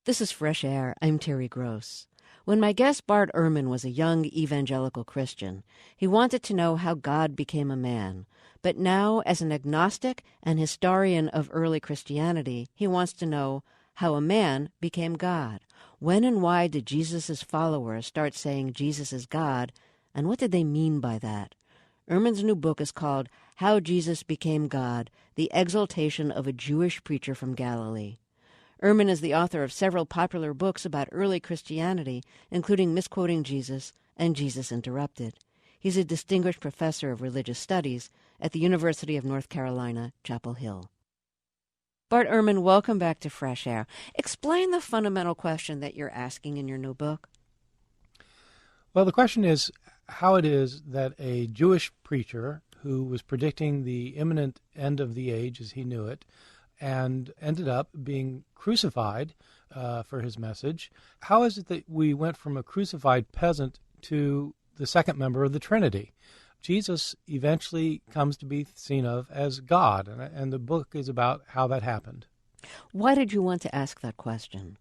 This is Fresh Air. I'm Terry Gross. When my guest Bart Ehrman was a young evangelical Christian, he wanted to know how God became a man. But now, as an agnostic and historian of early Christianity, he wants to know how a man became God. When and why did Jesus' followers start saying Jesus is God, and what did they mean by that? Ehrman's new book is called How Jesus Became God, The Exaltation of a Jewish Preacher from Galilee. Ehrman is the author of several popular books about early Christianity, including Misquoting Jesus and Jesus Interrupted. He's a distinguished professor of religious studies at the University of North Carolina, Chapel Hill. Bart Ehrman, welcome back to Fresh Air. Explain the fundamental question that you're asking in your new book. Well, the question is how it is that a Jewish preacher who was predicting the imminent end of the age as he knew it and ended up being crucified for his message. How is it that we went from a crucified peasant to the second member of the Trinity? Jesus eventually comes to be seen of as God, and the book is about how that happened. Why did you want to ask that question?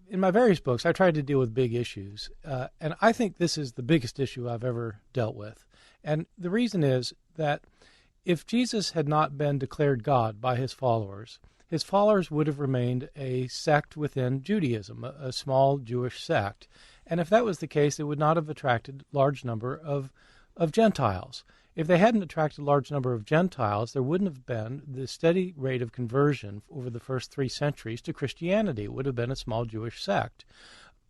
In my various books, I tried to deal with big issues, and I think this is the biggest issue I've ever dealt with. And the reason is that if Jesus had not been declared God by his followers would have remained a sect within Judaism, a small Jewish sect. And if that was the case, it would not have attracted a large number of Gentiles. If they hadn't attracted a large number of Gentiles, there wouldn't have been the steady rate of conversion over the first 3 centuries to Christianity. It would have been a small Jewish sect.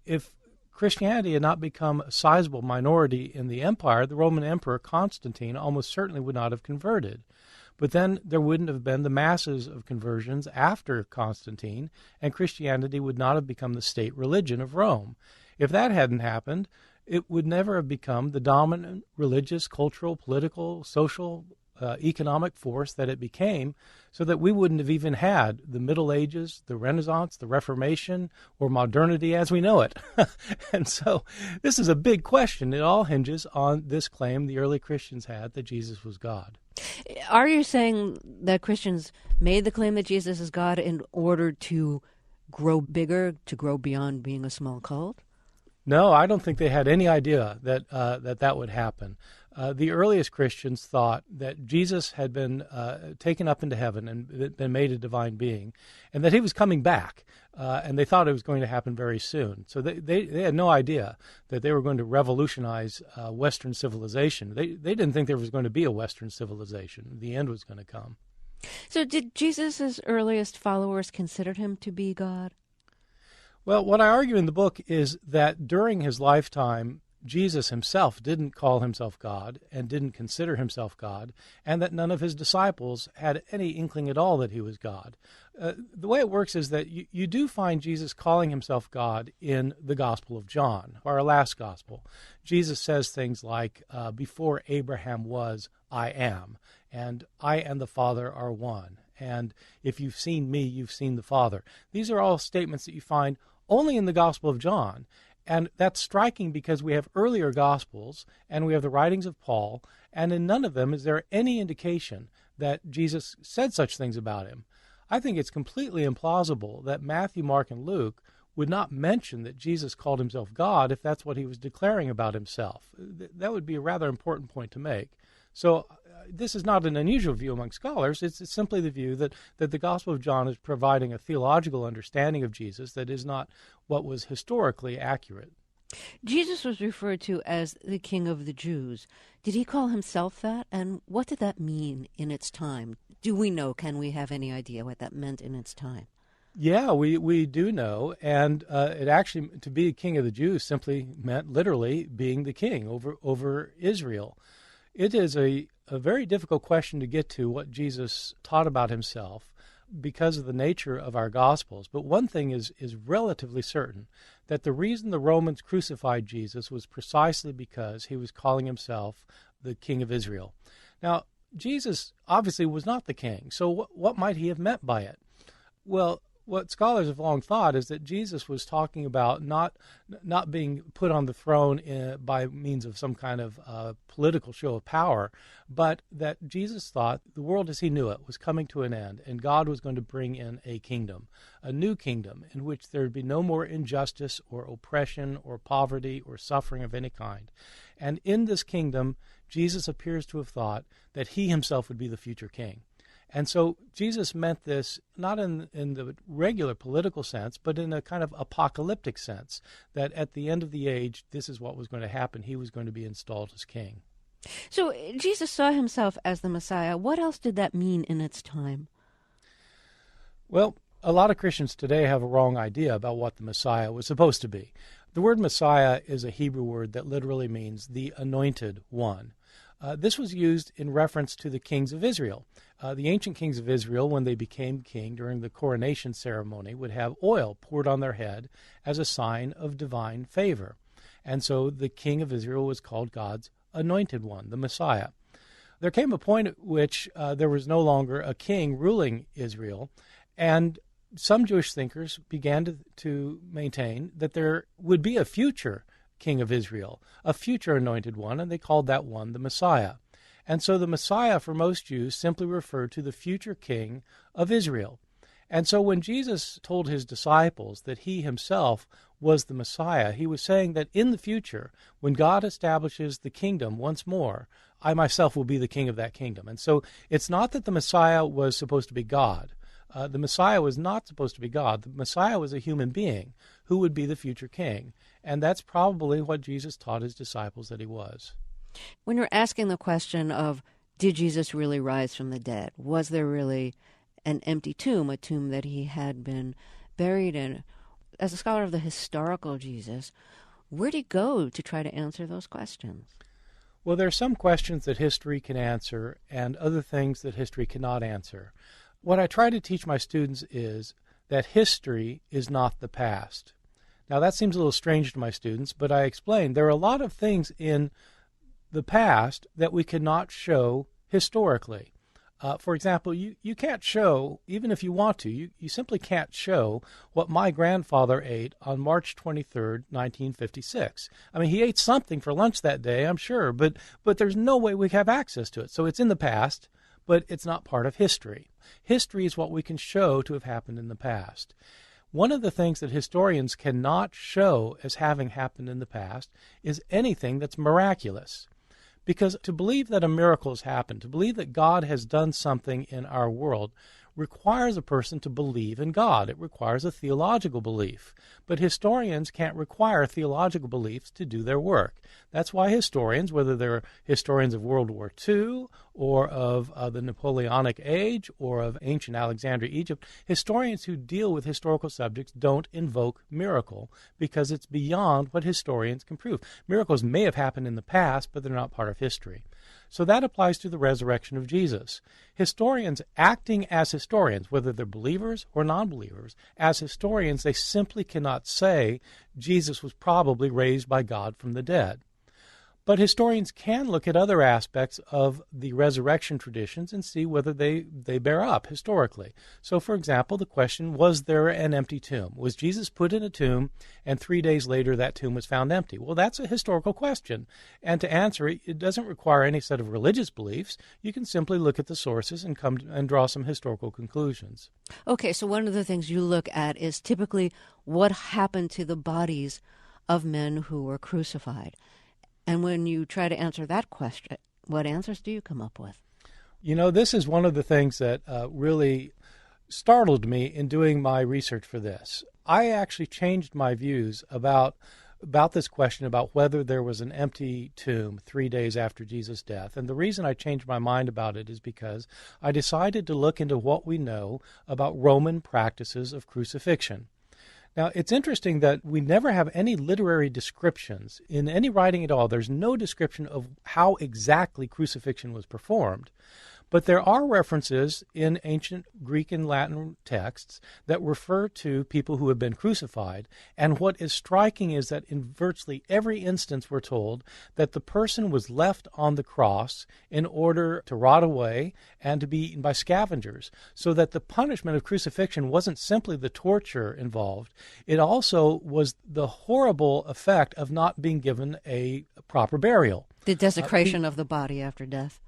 If Christianity had not become a sizable minority in the empire, the Roman Emperor Constantine almost certainly would not have converted. But then there wouldn't have been the masses of conversions after Constantine, and Christianity would not have become the state religion of Rome. If that hadn't happened, it would never have become the dominant religious, cultural, political, social, economic force that it became, so that we wouldn't have even had the Middle Ages, the Renaissance, the Reformation, or modernity as we know it. And so this is a big question. It all hinges on this claim the early Christians had that Jesus was God. Are you saying that Christians made the claim that Jesus is God in order to grow bigger, to grow beyond being a small cult? No, I don't think they had any idea that that would happen. The earliest Christians thought that Jesus had been taken up into heaven and been made a divine being, and that he was coming back, and they thought it was going to happen very soon. So they had no idea that they were going to revolutionize Western civilization. They didn't think there was going to be a Western civilization. The end was going to come. So did Jesus' earliest followers consider him to be God? Well, what I argue in the book is that during his lifetime, Jesus himself didn't call himself God and didn't consider himself God, and that none of his disciples had any inkling at all that he was God. The way it works is that you do find Jesus calling himself God in the Gospel of John, our last Gospel. Jesus says things like, before Abraham was, I am, and I and the Father are one, and if you've seen me, you've seen the Father. These are all statements that you find only in the Gospel of John. And that's striking because we have earlier Gospels and we have the writings of Paul, and in none of them is there any indication that Jesus said such things about him. I think it's completely implausible that Matthew, Mark, and Luke would not mention that Jesus called himself God if that's what he was declaring about himself. That would be a rather important point to make. So this is not an unusual view among scholars. It's simply the view that the Gospel of John is providing a theological understanding of Jesus that is not what was historically accurate. Jesus was referred to as the King of the Jews. Did he call himself that? And what did that mean in its time? Do we know? Can we have any idea what that meant in its time? Yeah, we do know, and it actually, to be King of the Jews simply meant literally being the king over Israel. It is a very difficult question to get to what Jesus taught about himself because of the nature of our Gospels. But one thing is relatively certain, that the reason the Romans crucified Jesus was precisely because he was calling himself the King of Israel. Now, Jesus obviously was not the king, so what might he have meant by it? Well, what scholars have long thought is that Jesus was talking about not being put on the throne by means of some kind of political show of power, but that Jesus thought the world as he knew it was coming to an end, and God was going to bring in a kingdom, a new kingdom, in which there would be no more injustice or oppression or poverty or suffering of any kind. And in this kingdom, Jesus appears to have thought that he himself would be the future king. And so Jesus meant this not in the regular political sense, but in a kind of apocalyptic sense, that at the end of the age, this is what was going to happen. He was going to be installed as king. So Jesus saw himself as the Messiah. What else did that mean in its time? Well, a lot of Christians today have a wrong idea about what the Messiah was supposed to be. The word Messiah is a Hebrew word that literally means the anointed one. This was used in reference to the kings of Israel. The ancient kings of Israel, when they became king during the coronation ceremony, would have oil poured on their head as a sign of divine favor. And so the king of Israel was called God's anointed one, the Messiah. There came a point at which there was no longer a king ruling Israel, and some Jewish thinkers began to maintain that there would be a future king of Israel, a future anointed one, and they called that one the Messiah. And so the Messiah, for most Jews, simply referred to the future king of Israel. And so when Jesus told his disciples that he himself was the Messiah, he was saying that in the future, when God establishes the kingdom once more, I myself will be the king of that kingdom. And so it's not that the Messiah was supposed to be God. The Messiah was not supposed to be God. The Messiah was a human being who would be the future king. And that's probably what Jesus taught his disciples that he was. When you're asking the question of, did Jesus really rise from the dead? Was there really an empty tomb, a tomb that he had been buried in? As a scholar of the historical Jesus, where did he go to try to answer those questions? Well, there are some questions that history can answer and other things that history cannot answer. What I try to teach my students is that history is not the past. Now, that seems a little strange to my students, but I explain there are a lot of things in the past that we cannot show historically. For example, you can't show, even if you want to, you simply can't show what my grandfather ate on March 23rd, 1956. I mean, he ate something for lunch that day, I'm sure, but there's no way we have access to it. So it's in the past, but it's not part of history. History is what we can show to have happened in the past. One of the things that historians cannot show as having happened in the past is anything that's miraculous. Because to believe that a miracle has happened, to believe that God has done something in our world, requires a person to believe in God. It requires a theological belief. But historians can't require theological beliefs to do their work. That's why historians, whether they're historians of World War II or of the Napoleonic age or of ancient Alexandria, Egypt, historians who deal with historical subjects don't invoke miracle because it's beyond what historians can prove. Miracles may have happened in the past, but they're not part of history. So that applies to the resurrection of Jesus. Historians acting as historians, whether they're believers or non-believers, as historians, they simply cannot say Jesus was probably raised by God from the dead. But historians can look at other aspects of the resurrection traditions and see whether they bear up historically. So, for example, the question, was there an empty tomb? Was Jesus put in a tomb and 3 days later that tomb was found empty? Well, that's a historical question. And to answer it, it doesn't require any set of religious beliefs. You can simply look at the sources and come and draw some historical conclusions. Okay, so one of the things you look at is typically what happened to the bodies of men who were crucified. And when you try to answer that question, what answers do you come up with? You know, this is one of the things that really startled me in doing my research for this. I actually changed my views about this question about whether there was an empty tomb 3 days after Jesus' death. And the reason I changed my mind about it is because I decided to look into what we know about Roman practices of crucifixion. Now, it's interesting that we never have any literary descriptions in any writing at all. There's no description of how exactly crucifixion was performed. But there are references in ancient Greek and Latin texts that refer to people who have been crucified. And what is striking is that in virtually every instance we're told that the person was left on the cross in order to rot away and to be eaten by scavengers. So that the punishment of crucifixion wasn't simply the torture involved. It also was the horrible effect of not being given a proper burial. The desecration of the body after death.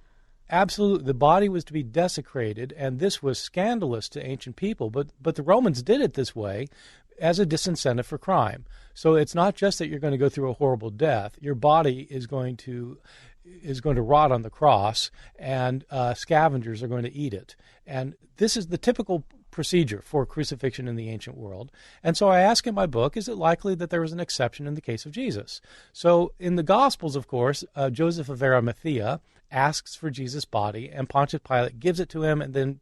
Absolutely. The body was to be desecrated, and this was scandalous to ancient people. But the Romans did it this way as a disincentive for crime. So it's not just that you're going to go through a horrible death. Your body is going to rot on the cross, and scavengers are going to eat it. And this is the typical procedure for crucifixion in the ancient world. And so I ask in my book, is it likely that there was an exception in the case of Jesus? So in the Gospels, of course, Joseph of Arimathea asks for Jesus' body, and Pontius Pilate gives it to him, and then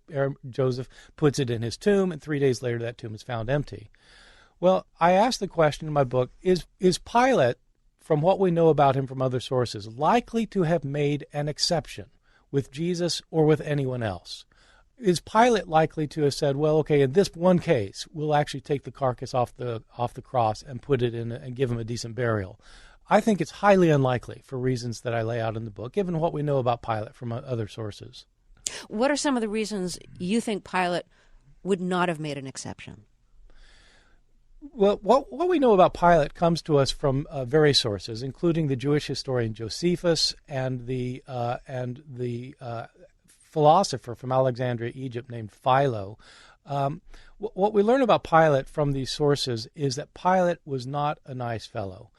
Joseph puts it in his tomb, and 3 days later that tomb is found empty. Well, I ask the question in my book, is Pilate, from what we know about him from other sources, likely to have made an exception with Jesus or with anyone else? Is Pilate likely to have said, well, okay, in this one case, we'll actually take the carcass off the cross and put it in and give him a decent burial? I think it's highly unlikely for reasons that I lay out in the book, given what we know about Pilate from other sources. What are some of the reasons you think Pilate would not have made an exception? Well, what we know about Pilate comes to us from various sources, including the Jewish historian Josephus and the philosopher from Alexandria, Egypt, named Philo. What we learn about Pilate from these sources is that Pilate was not a nice fellow.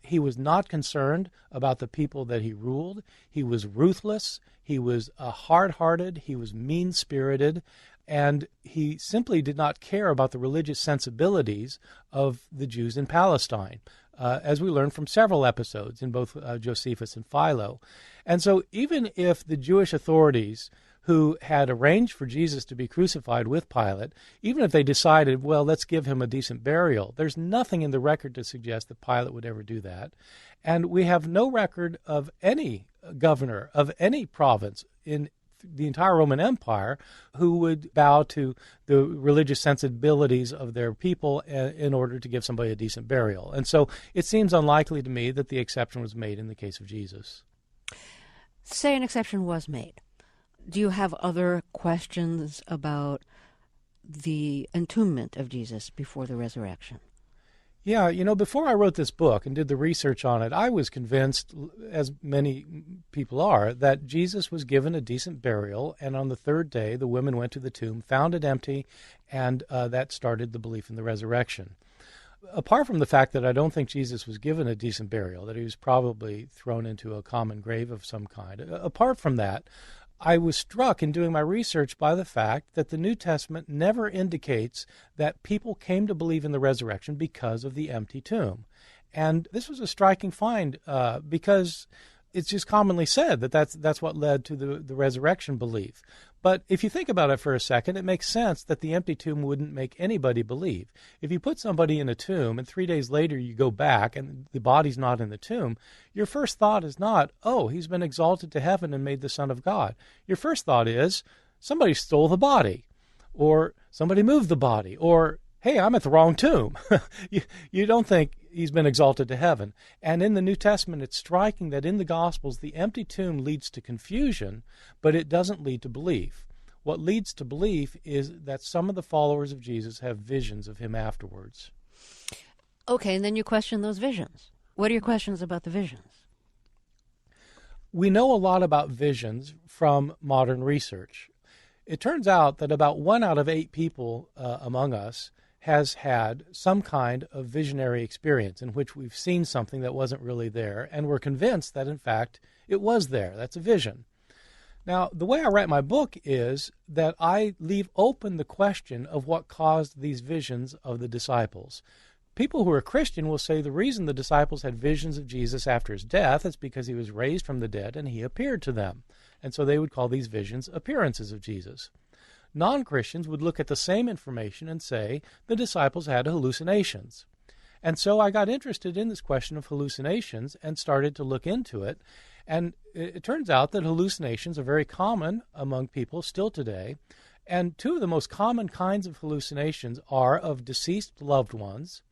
He was not concerned about the people that he ruled. He was ruthless. He was hard-hearted. He was mean-spirited. And he simply did not care about the religious sensibilities of the Jews in Palestine, as we learned from several episodes in both Josephus and Philo. And so even if the Jewish authorities who had arranged for Jesus to be crucified with Pilate, even if they decided, well, let's give him a decent burial, there's nothing in the record to suggest that Pilate would ever do that. And we have no record of any governor of any province in the entire Roman Empire who would bow to the religious sensibilities of their people in order to give somebody a decent burial. And so it seems unlikely to me that the exception was made in the case of Jesus. Say an exception was made. Do you have other questions about the entombment of Jesus before the resurrection? Yeah, before I wrote this book and did the research on it, I was convinced, as many people are, that Jesus was given a decent burial, and on the third day the women went to the tomb, found it empty, and that started the belief in the resurrection. Apart from the fact that I don't think Jesus was given a decent burial, that he was probably thrown into a common grave of some kind, apart from that, I was struck in doing my research by the fact that the New Testament never indicates that people came to believe in the resurrection because of the empty tomb. And this was a striking find because it's just commonly said that that's what led to the resurrection belief. But if you think about it for a second, it makes sense that the empty tomb wouldn't make anybody believe. If you put somebody in a tomb and 3 days later you go back and the body's not in the tomb, your first thought is not, oh, he's been exalted to heaven and made the Son of God. Your first thought is, somebody stole the body, or somebody moved the body, or, hey, I'm at the wrong tomb. You don't think he's been exalted to heaven. And in the New Testament, it's striking that in the Gospels, the empty tomb leads to confusion, but it doesn't lead to belief. What leads to belief is that some of the followers of Jesus have visions of him afterwards. Okay, and then you question those visions. What are your questions about the visions? We know a lot about visions from modern research. It turns out that about 1 out of 8 people among us has had some kind of visionary experience in which we've seen something that wasn't really there, and we're convinced that, in fact, it was there. That's a vision. Now, the way I write my book is that I leave open the question of what caused these visions of the disciples. People who are Christian will say the reason the disciples had visions of Jesus after his death is because he was raised from the dead and he appeared to them. And so they would call these visions appearances of Jesus. Non-Christians would look at the same information and say the disciples had hallucinations. And so I got interested in this question of hallucinations and started to look into it. And it turns out that hallucinations are very common among people still today. And two of the most common kinds of hallucinations are of deceased loved ones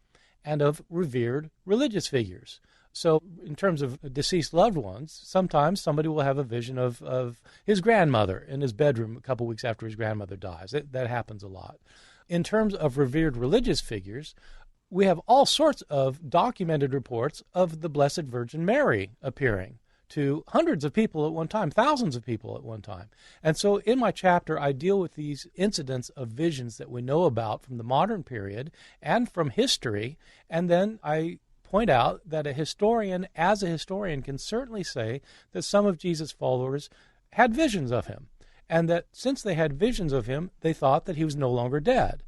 and of revered religious figures. So in terms of deceased loved ones, sometimes somebody will have a vision of his grandmother in his bedroom a couple weeks after his grandmother dies. That happens a lot. In terms of revered religious figures, we have all sorts of documented reports of the Blessed Virgin Mary appearing to hundreds of people at one time, thousands of people at one time. And so in my chapter, I deal with these incidents of visions that we know about from the modern period and from history, and then I point out that a historian, as a historian, can certainly say that some of Jesus' followers had visions of him, and that since they had visions of him, they thought that he was no longer dead.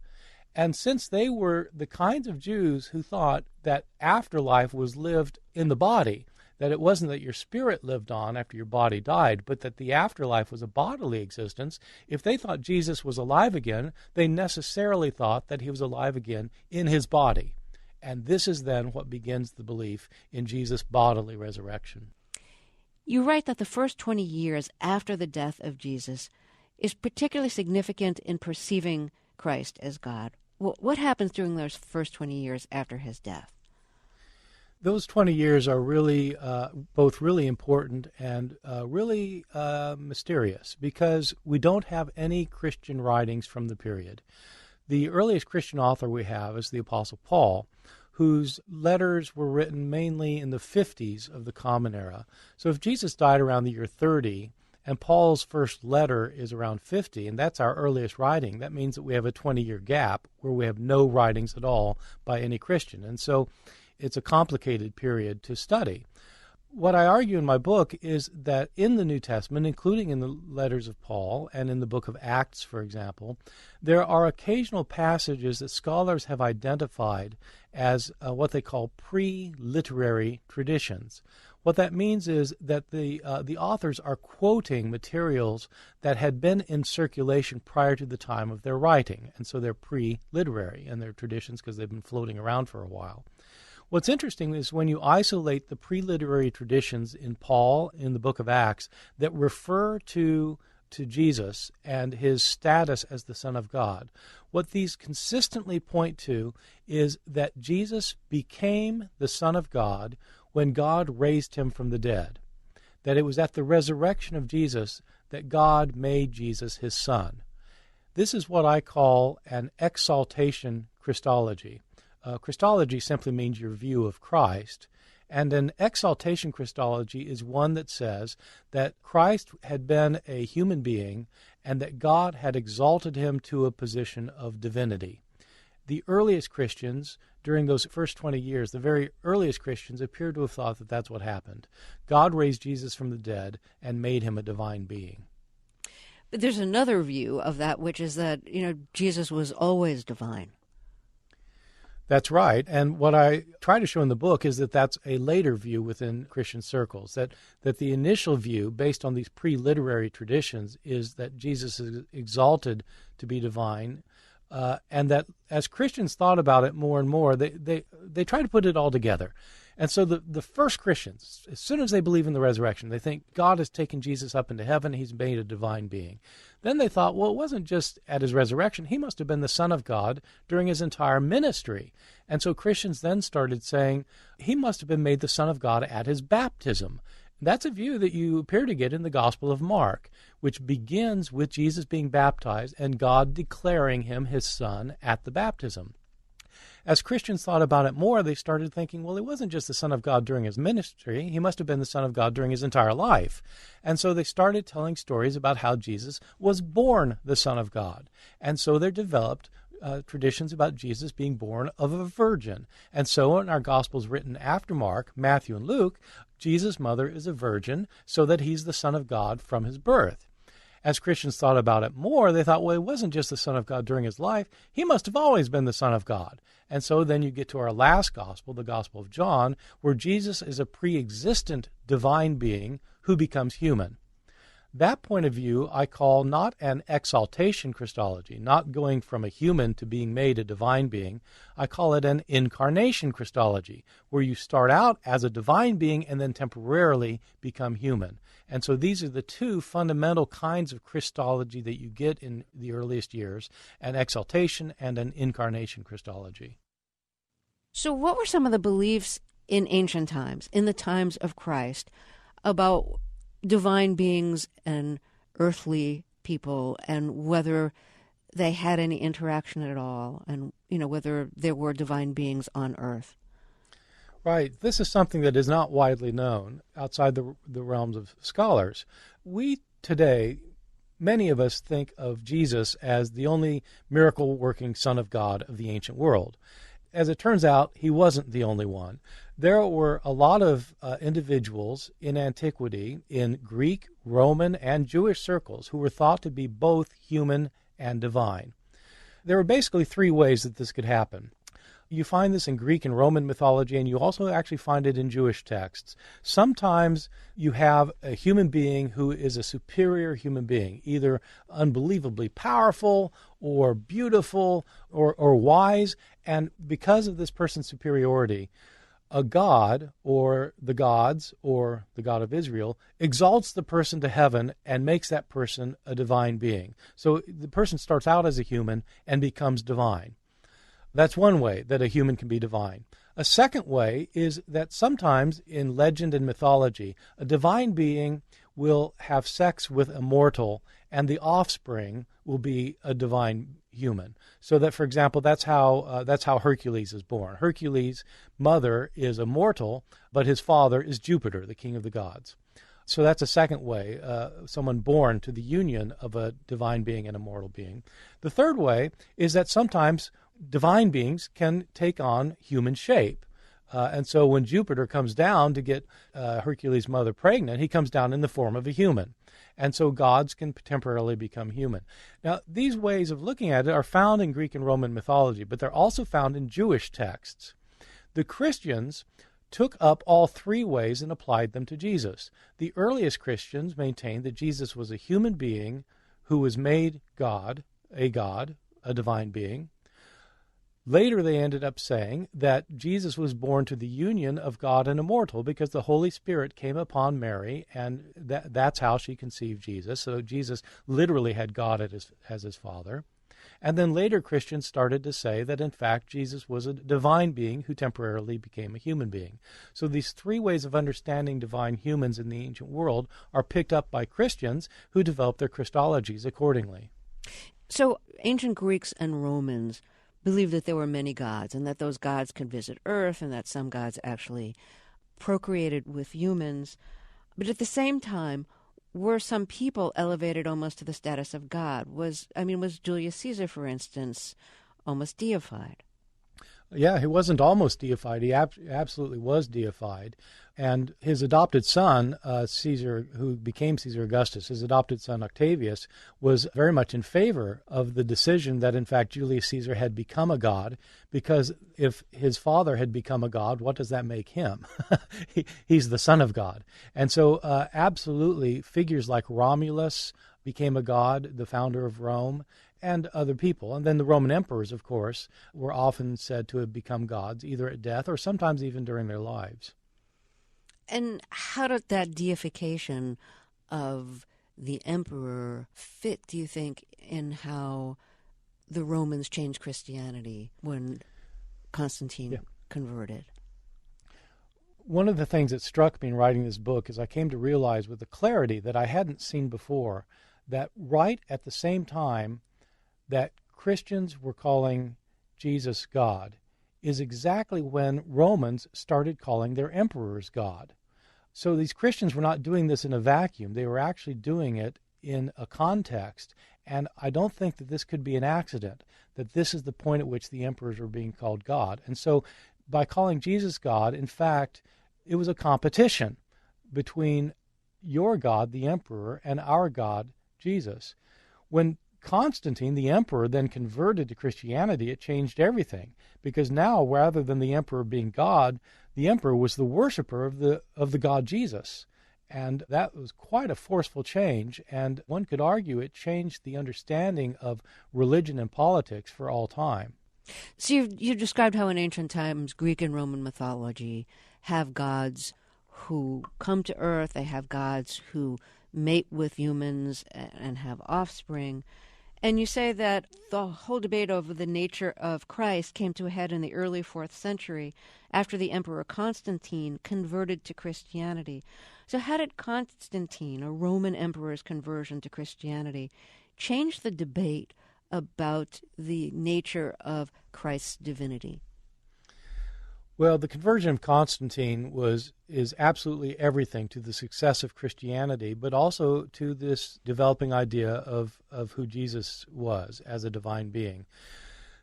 And since they were the kinds of Jews who thought that afterlife was lived in the body, that it wasn't that your spirit lived on after your body died, but that the afterlife was a bodily existence, if they thought Jesus was alive again, they necessarily thought that he was alive again in his body. And this is then what begins the belief in Jesus' bodily resurrection. You write that the first 20 years after the death of Jesus is particularly significant in perceiving Christ as God. What happens during those first 20 years after his death? Those 20 years are really both really important and really mysterious, because we don't have any Christian writings from the period. The earliest Christian author we have is the Apostle Paul, whose letters were written mainly in the 50s of the Common Era. So if Jesus died around the year 30, and Paul's first letter is around 50, and that's our earliest writing, that means that we have a 20-year gap where we have no writings at all by any Christian. And so it's a complicated period to study. What I argue in my book is that in the New Testament, including in the letters of Paul and in the book of Acts, for example, there are occasional passages that scholars have identified as what they call pre-literary traditions. What that means is that the authors are quoting materials that had been in circulation prior to the time of their writing, and so they're pre-literary in their traditions because they've been floating around for a while. What's interesting is when you isolate the pre-literary traditions in Paul, in the book of Acts, that refer to Jesus and his status as the Son of God, what these consistently point to is that Jesus became the Son of God when God raised him from the dead, that it was at the resurrection of Jesus that God made Jesus his Son. This is what I call an exaltation Christology. Christology simply means your view of Christ, and an exaltation Christology is one that says that Christ had been a human being and that God had exalted him to a position of divinity. The earliest Christians, during those first 20 years, the very earliest Christians appear to have thought that that's what happened. God raised Jesus from the dead and made him a divine being. But there's another view of that, which is that, Jesus was always divine. That's right. And what I try to show in the book is that that's a later view within Christian circles, that the initial view, based on these pre-literary traditions, is that Jesus is exalted to be divine, and that as Christians thought about it more and more, they try to put it all together. And so the first Christians, as soon as they believe in the resurrection, they think God has taken Jesus up into heaven, he's made a divine being. Then they thought, well, it wasn't just at his resurrection, he must have been the Son of God during his entire ministry. And so Christians then started saying, he must have been made the Son of God at his baptism. That's a view that you appear to get in the Gospel of Mark, which begins with Jesus being baptized and God declaring him his Son at the baptism. As Christians thought about it more, they started thinking, well, he wasn't just the Son of God during his ministry, he must have been the Son of God during his entire life. And so they started telling stories about how Jesus was born the Son of God. And so there developed traditions about Jesus being born of a virgin. And so in our Gospels written after Mark, Matthew, and Luke, Jesus' mother is a virgin so that he's the Son of God from his birth. As Christians thought about it more, they thought, well, he wasn't just the Son of God during his life. He must have always been the Son of God. And so then you get to our last gospel, the Gospel of John, where Jesus is a pre-existent divine being who becomes human. That point of view I call not an exaltation Christology, not going from a human to being made a divine being. I call it an incarnation Christology, where you start out as a divine being and then temporarily become human. And so these are the two fundamental kinds of Christology that you get in the earliest years, an exaltation and an incarnation Christology. So what were some of the beliefs in ancient times, in the times of Christ, about divine beings and earthly people, and whether they had any interaction at all, and whether there were divine beings on earth? Right. This is something that is not widely known outside the realms of scholars. We today, many of us think of Jesus as the only miracle-working Son of God of the ancient world. As it turns out, he wasn't the only one. There were a lot of individuals in antiquity, in Greek, Roman, and Jewish circles, who were thought to be both human and divine. There were basically three ways that this could happen. You find this in Greek and Roman mythology, and you also actually find it in Jewish texts. Sometimes you have a human being who is a superior human being, either unbelievably powerful or beautiful or wise, and because of this person's superiority, a god or the gods or the God of Israel exalts the person to heaven and makes that person a divine being. So the person starts out as a human and becomes divine. That's one way that a human can be divine. A second way is that sometimes in legend and mythology, a divine being will have sex with a mortal, and the offspring will be a divine human. So that, for example, that's how Hercules is born. Hercules' mother is a mortal, but his father is Jupiter, the king of the gods. So that's a second way, someone born to the union of a divine being and a mortal being. The third way is that sometimes divine beings can take on human shape. And so when Jupiter comes down to get Hercules' mother pregnant, he comes down in the form of a human. And so gods can temporarily become human. Now, these ways of looking at it are found in Greek and Roman mythology, but they're also found in Jewish texts. The Christians took up all three ways and applied them to Jesus. The earliest Christians maintained that Jesus was a human being who was made God, a divine being. Later, they ended up saying that Jesus was born to the union of God and a mortal because the Holy Spirit came upon Mary, and that's how she conceived Jesus. So Jesus literally had God as his father. And then later Christians started to say that, in fact, Jesus was a divine being who temporarily became a human being. So these three ways of understanding divine humans in the ancient world are picked up by Christians who developed their Christologies accordingly. So ancient Greeks and Romans believed that there were many gods and that those gods could visit Earth and that some gods actually procreated with humans. But at the same time, were some people elevated almost to the status of God? Was Julius Caesar, for instance, almost deified? Yeah, he wasn't almost deified. He absolutely was deified. And his adopted son, Caesar, who became Caesar Augustus, his adopted son Octavius, was very much in favor of the decision that, in fact, Julius Caesar had become a god, because if his father had become a god, what does that make him? He's the son of God. And so absolutely figures like Romulus became a god, the founder of Rome, and other people. And then the Roman emperors, of course, were often said to have become gods, either at death or sometimes even during their lives. And how did that deification of the emperor fit, do you think, in how the Romans changed Christianity when Constantine converted? One of the things that struck me in writing this book is I came to realize with a clarity that I hadn't seen before that right at the same time that Christians were calling Jesus God is exactly when Romans started calling their emperors God. So these Christians were not doing this in a vacuum. They were actually doing it in a context. And I don't think that this could be an accident, that this is the point at which the emperors were being called God. And so by calling Jesus God, in fact, it was a competition between your God, the emperor, and our God, Jesus. When Constantine, the emperor, then converted to Christianity, it changed everything, because now, rather than the emperor being God, the emperor was the worshiper of the God Jesus. And that was quite a forceful change, and one could argue it changed the understanding of religion and politics for all time. So you described how in ancient times Greek and Roman mythology have gods who come to earth, they have gods who mate with humans and have offspring. And you say that the whole debate over the nature of Christ came to a head in the early 4th century after the Emperor Constantine converted to Christianity. So how did Constantine, a Roman emperor's conversion to Christianity, change the debate about the nature of Christ's divinity? Well, the conversion of Constantine is absolutely everything to the success of Christianity, but also to this developing idea of who Jesus was as a divine being.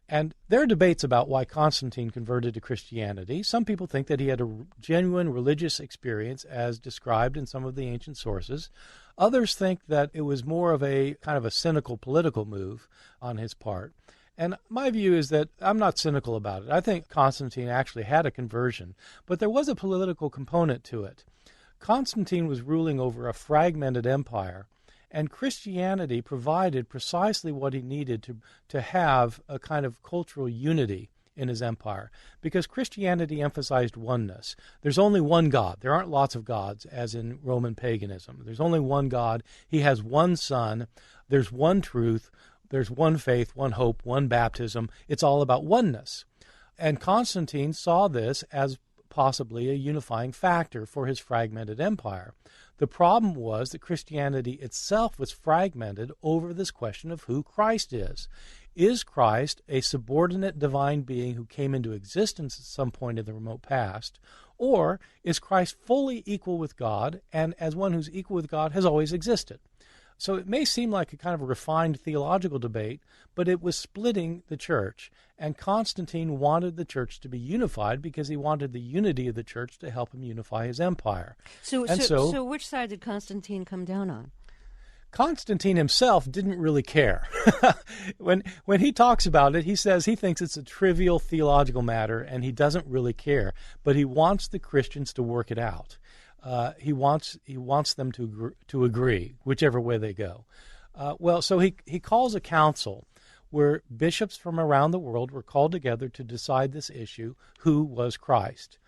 And there are debates about why Constantine converted to Christianity. Some people think that he had a genuine religious experience as described in some of the ancient sources. Others think that it was more of a kind of a cynical political move on his part. And my view is that I'm not cynical about it. I think Constantine actually had a conversion, but there was a political component to it. Constantine was ruling over a fragmented empire, and Christianity provided precisely what he needed to have a kind of cultural unity in his empire, because Christianity emphasized oneness. There's only one God. There aren't lots of gods, as in Roman paganism. There's only one God. He has one Son. There's one truth. There's one faith, one hope, one baptism. It's all about oneness. And Constantine saw this as possibly a unifying factor for his fragmented empire. The problem was that Christianity itself was fragmented over this question of who Christ is. Is Christ a subordinate divine being who came into existence at some point in the remote past, or is Christ fully equal with God, and as one who's equal with God has always existed? So it may seem like a kind of a refined theological debate, but it was splitting the church. And Constantine wanted the church to be unified because he wanted the unity of the church to help him unify his empire. So which side did Constantine come down on? Constantine himself didn't really care. When he talks about it, he says he thinks it's a trivial theological matter and he doesn't really care, but he wants the Christians to work it out. He wants them to agree, whichever way they go. So he calls a council where bishops from around the world were called together to decide this issue: who was Christ?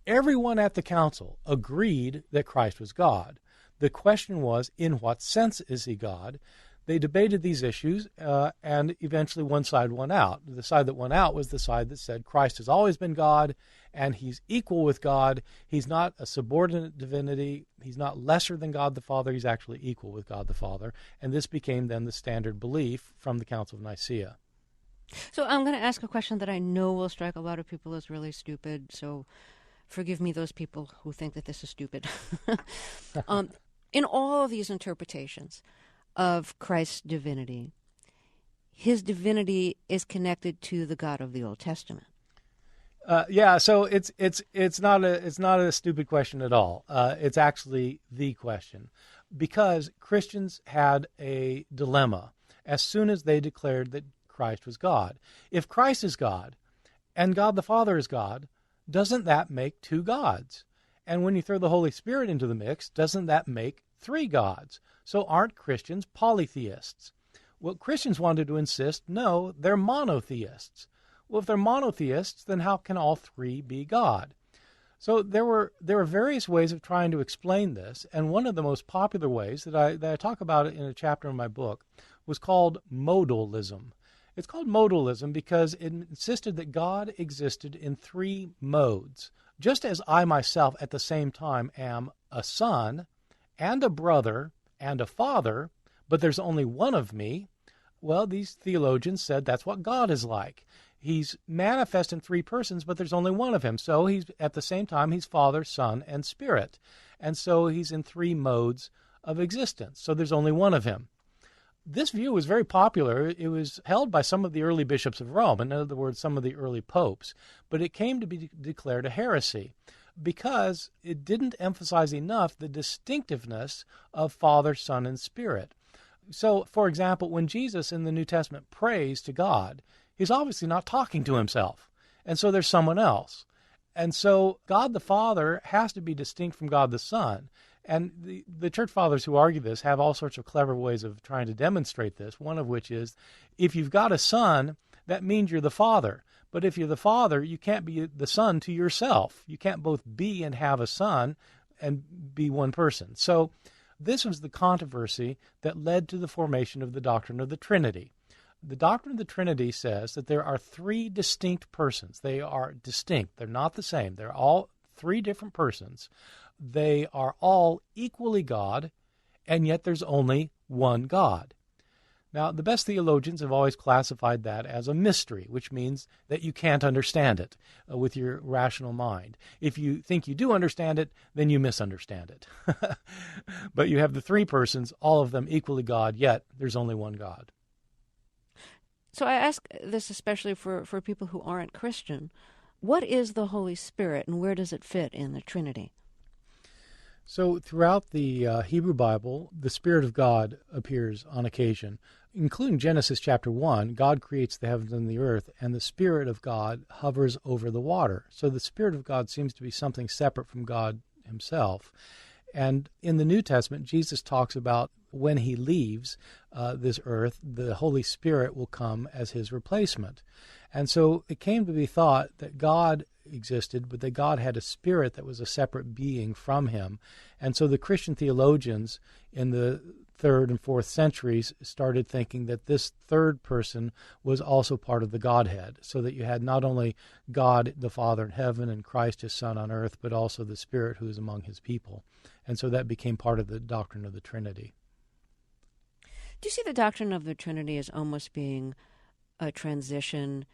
Everyone at the council agreed that Christ was God. The question was, in what sense is he God? They debated these issues, and eventually one side won out. The side that won out was the side that said Christ has always been God, and he's equal with God. He's not a subordinate divinity. He's not lesser than God the Father. He's actually equal with God the Father. And this became then the standard belief from the Council of Nicaea. So I'm going to ask a question that I know will strike a lot of people as really stupid, so forgive me those people who think that this is stupid. In all of these interpretations of Christ's divinity, his divinity is connected to the God of the Old Testament. So it's not a stupid question at all. It's actually the question, because Christians had a dilemma as soon as they declared that Christ was God. If Christ is God and God the Father is God, doesn't that make two gods? And when you throw the Holy Spirit into the mix, doesn't that make three gods? So aren't Christians polytheists? Well, Christians wanted to insist, no, they're monotheists. Well, if they're monotheists, then how can all three be God? So there were various ways of trying to explain this, and one of the most popular ways that I talk about it in a chapter in my book was called modalism. It's called modalism because it insisted that God existed in three modes. Just as I myself at the same time am a son and a brother and a father, but there's only one of me, well, these theologians said that's what God is like. He's manifest in three persons, but there's only one of him. So he's at the same time, he's Father, Son, and Spirit. And so he's in three modes of existence. So there's only one of him. This view was very popular. It was held by some of the early bishops of Rome, in other words, some of the early popes. But it came to be declared a heresy because it didn't emphasize enough the distinctiveness of Father, Son, and Spirit. So, for example, when Jesus in the New Testament prays to God, he's obviously not talking to himself. And so there's someone else. And so God the Father has to be distinct from God the Son. And the church fathers who argue this have all sorts of clever ways of trying to demonstrate this, one of which is, if you've got a son, that means you're the father. But if you're the father, you can't be the son to yourself. You can't both be and have a son and be one person. So this was the controversy that led to the formation of the doctrine of the Trinity. The doctrine of the Trinity says that there are three distinct persons. They are distinct. They're not the same. They're all three different persons. They are all equally God, and yet there's only one God. Now, the best theologians have always classified that as a mystery, which means that you can't understand it with your rational mind. If you think you do understand it, then you misunderstand it. But you have the three persons, all of them equally God, yet there's only one God. So I ask this especially for people who aren't Christian. What is the Holy Spirit, and where does it fit in the Trinity? So throughout the Hebrew Bible, the Spirit of God appears on occasion. Including Genesis chapter 1, God creates the heavens and the earth, and the Spirit of God hovers over the water. So the Spirit of God seems to be something separate from God himself. And in the New Testament, Jesus talks about when he leaves this earth, the Holy Spirit will come as his replacement. And so it came to be thought that God existed, but that God had a spirit that was a separate being from him. And so the Christian theologians in the 3rd and 4th centuries started thinking that this third person was also part of the Godhead, so that you had not only God the Father in heaven and Christ his Son on earth, but also the Spirit who is among his people. And so that became part of the doctrine of the Trinity. Do you see the doctrine of the Trinity as almost being a transition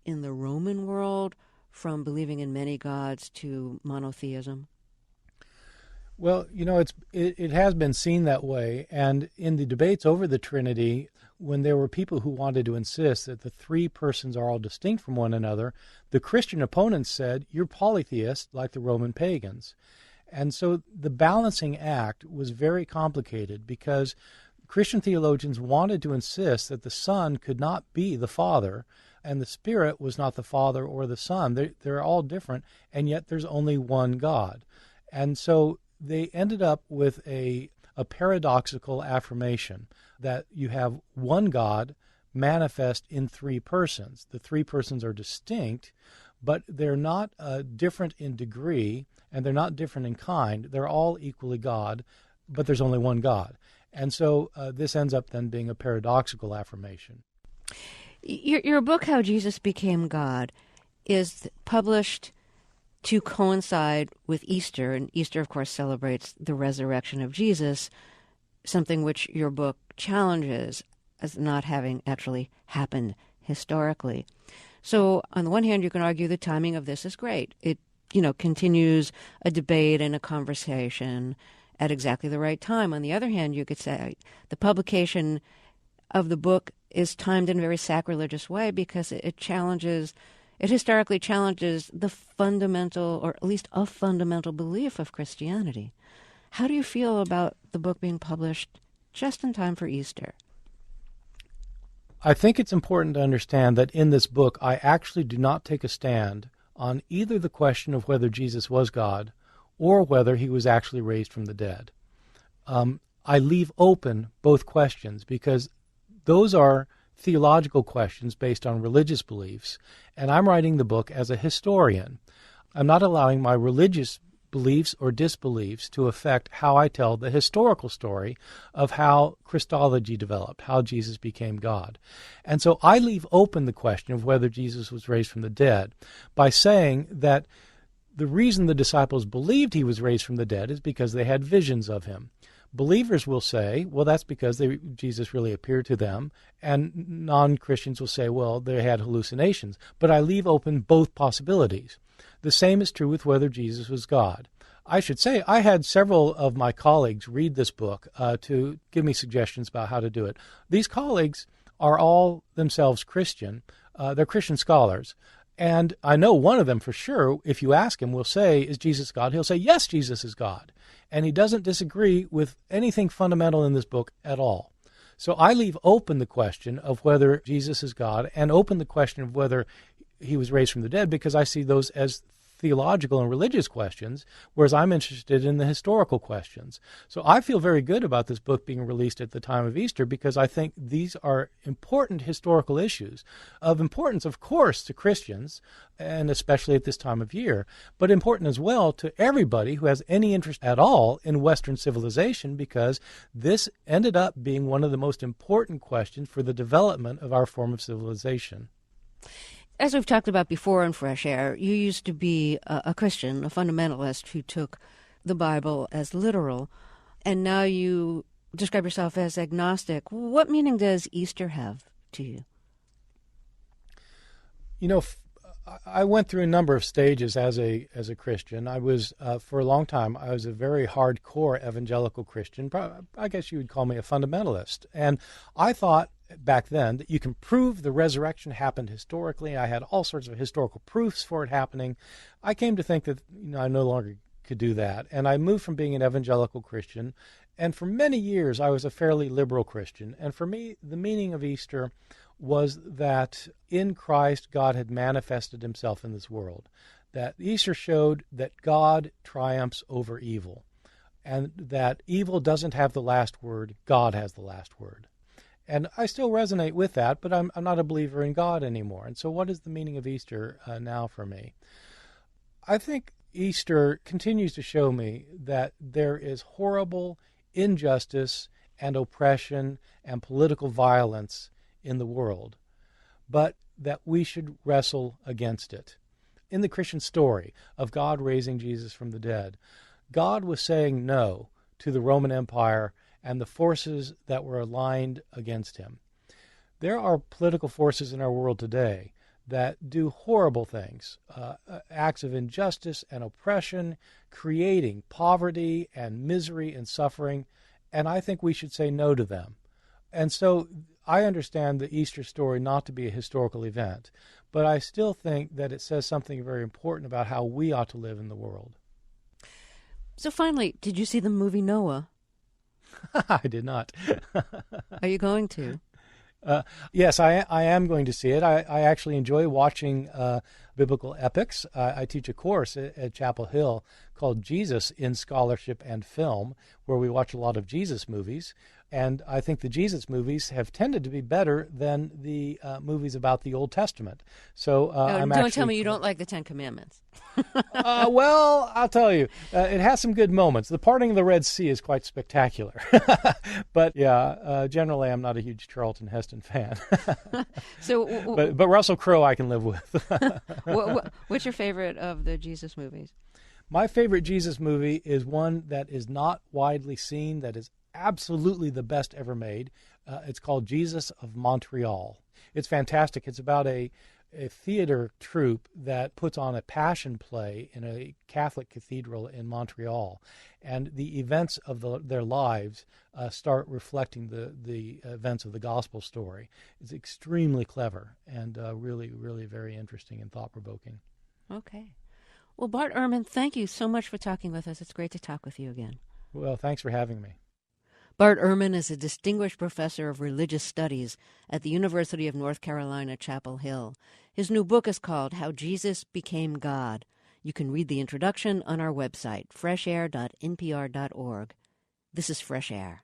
in the Roman world from believing in many gods to monotheism? Well, it has been seen that way, and in the debates over the Trinity, when there were people who wanted to insist that the three persons are all distinct from one another, the Christian opponents said, you're polytheist like the Roman pagans. And so the balancing act was very complicated because Christian theologians wanted to insist that the Son could not be the Father, and the Spirit was not the Father or the Son. They're all different, and yet there's only one God. And so they ended up with a paradoxical affirmation that you have one God manifest in three persons. The three persons are distinct, but they're not different in degree, and they're not different in kind. They're all equally God, but there's only one God. And so this ends up then being a paradoxical affirmation. Your book, How Jesus Became God, is published to coincide with Easter, and Easter, of course, celebrates the resurrection of Jesus, something which your book challenges as not having actually happened historically. So on the one hand, you can argue the timing of this is great. It, continues a debate and a conversation at exactly the right time. On the other hand, you could say the publication of the book is timed in a very sacrilegious way because it historically challenges the fundamental, or at least a fundamental belief of Christianity. How do you feel about the book being published just in time for Easter? I think it's important to understand that in this book, I actually do not take a stand on either the question of whether Jesus was God or whether he was actually raised from the dead. I leave open both questions because those are theological questions based on religious beliefs, and I'm writing the book as a historian. I'm not allowing my religious beliefs or disbeliefs to affect how I tell the historical story of how Christology developed, how Jesus became God. And so I leave open the question of whether Jesus was raised from the dead by saying that the reason the disciples believed he was raised from the dead is because they had visions of him. Believers will say, well, that's because Jesus really appeared to them, and non-Christians will say, well, they had hallucinations. But I leave open both possibilities. The same is true with whether Jesus was God. I should say I had several of my colleagues read this book to give me suggestions about how to do it. These colleagues are all themselves Christian. They're Christian scholars. And I know one of them for sure, if you ask him, will say, is Jesus God? He'll say, yes, Jesus is God. And he doesn't disagree with anything fundamental in this book at all. So I leave open the question of whether Jesus is God and open the question of whether he was raised from the dead because I see those as theological and religious questions, whereas I'm interested in the historical questions. So I feel very good about this book being released at the time of Easter because I think these are important historical issues of importance, of course, to Christians, and especially at this time of year, but important as well to everybody who has any interest at all in Western civilization, because this ended up being one of the most important questions for the development of our form of civilization. As we've talked about before in Fresh Air, you used to be a Christian, a fundamentalist who took the Bible as literal, and now you describe yourself as agnostic. What meaning does Easter have to you? You know, I went through a number of stages as a Christian. I was, for a long time, I was a very hardcore evangelical Christian. I guess you would call me a fundamentalist. And I thought back then that you can prove the resurrection happened historically. I had all sorts of historical proofs for it happening. I came to think that I no longer could do that, and I moved from being an evangelical Christian, and for many years I was a fairly liberal Christian. And for me, the meaning of Easter was that in Christ God had manifested himself in this world, that Easter showed that God triumphs over evil, and that evil doesn't have the last word, God has the last word. And I still resonate with that, but I'm not a believer in God anymore. And so what is the meaning of Easter now for me? I think Easter continues to show me that there is horrible injustice and oppression and political violence in the world, but that we should wrestle against it. In the Christian story of God raising Jesus from the dead, God was saying no to the Roman Empire and the forces that were aligned against him. There are political forces in our world today that do horrible things, acts of injustice and oppression, creating poverty and misery and suffering, and I think we should say no to them. And so I understand the Easter story not to be a historical event, but I still think that it says something very important about how we ought to live in the world. So finally, did you see the movie Noah? I did not. Are you going to? Yes, I am going to see it. I actually enjoy watching biblical epics. I teach a course at Chapel Hill called Jesus in Scholarship and Film, where we watch a lot of Jesus movies. And I think the Jesus movies have tended to be better than the movies about the Old Testament. So don't tell me you don't like the Ten Commandments. Well, I'll tell you, it has some good moments. The parting of the Red Sea is quite spectacular. But yeah, generally I'm not a huge Charlton Heston fan. But Russell Crowe I can live with. What's your favorite of the Jesus movies? My favorite Jesus movie is one that is not widely seen, that is absolutely the best ever made. It's called Jesus of Montreal. It's fantastic. It's about a theater troupe that puts on a passion play in a Catholic cathedral in Montreal, and the events of their lives start reflecting the events of the gospel story. It's extremely clever and really, really very interesting and thought-provoking. Okay. Well, Bart Ehrman, thank you so much for talking with us. It's great to talk with you again. Well, thanks for having me. Bart Ehrman is a distinguished professor of religious studies at the University of North Carolina, Chapel Hill. His new book is called How Jesus Became God. You can read the introduction on our website, freshair.npr.org. This is Fresh Air.